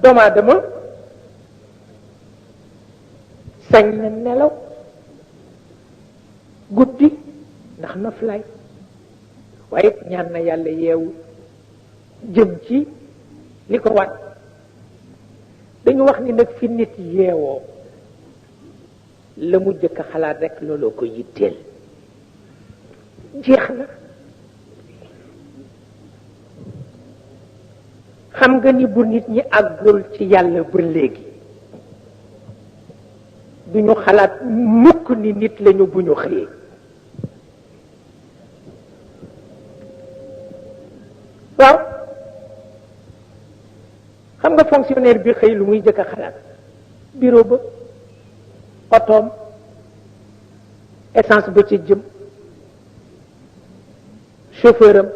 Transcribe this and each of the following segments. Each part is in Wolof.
doomu aadama sañ na nelaw guddi ndax noflaay waaye ñaan na yàlla yeewu jëm ci li ko wat dañu wax ni nag fi nit yeewoo la mu jëkk xalaat rek looloo ko yitteel jeex na xam nga ni bu nit ñi àggul ci yàlla ba léegi duñu xalaat mukk ni nit lañu bu ñu xëyee waaw xam nga fonctionnaire bi xëy lu muy jëkk a xalaat bureau ba otoom essence ba ca jëm chauffeur am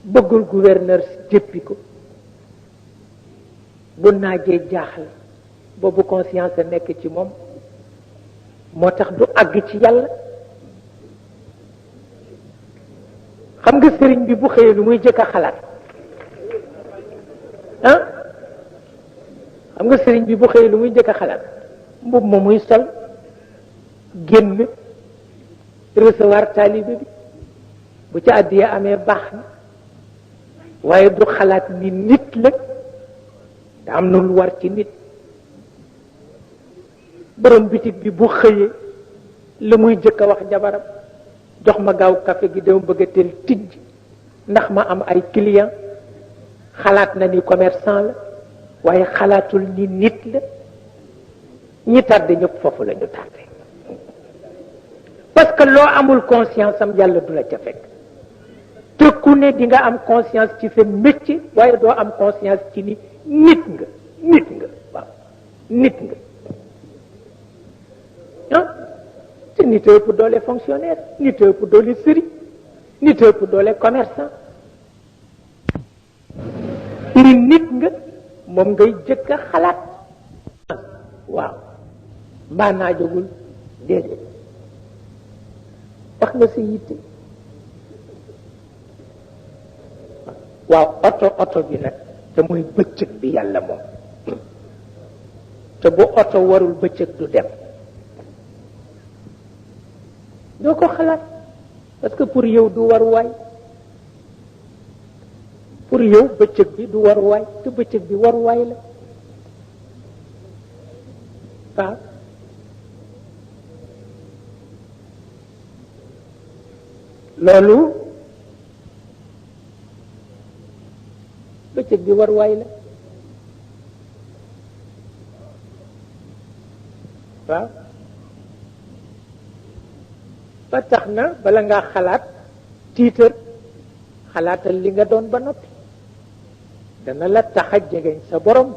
bëggul gouverneur jëppi ko bu naajee jaaxle boobu conscience a nekk ci moom moo tax du àgg ci yàlla xam nga sëriñ bi bu xëyee lu muy jëkk a xalaat ah xam nga sëriñ bi bu xëyee lu muy jëkk a xalaat mbubb ma muy sol génn recevoir taalibe bi bu ca àddiya amee baax na waaye du xalaat ni nit la te am na lu war ci nit borom bitig bi bu xëyee la muy jëkk a wax jabaram jox ma gaaw café gi dama bëgg a teel tijj ndax ma am ay client xalaat na ni commerçant la waaye xalaatul ni nit la ñi tardé ñëpp foofu la ñu tardé parce que loo amul conscience am yàlla du la ca fekk te ku ne di nga am conscience ci sa métier waaye doo am conscience ci ni nit nga waaw nit nga ah te nit a ëpp doole fonctionnaire nit a ëpp doole sëriñ nit a ëpp doole commerçant ni nit nga moom ngay jëkk a xalaat waaw mbaa naa jógul déedéet wax nga sa yitte waaw oto bi nag te muy bëccëg bi yàlla moom te bu oto warul bëccëg du dem doo ko xalaat parce que pour yow du waruwaay pour yow bëccëg bi du waruwaay te bëccëg bi waruwaay la waaw loolu bëccëg bi waruwaay la waaw ba tax na bala ngaa xalaat tiitër xalaatal li nga doon ba noppi dana la tax a jegeñ sa borom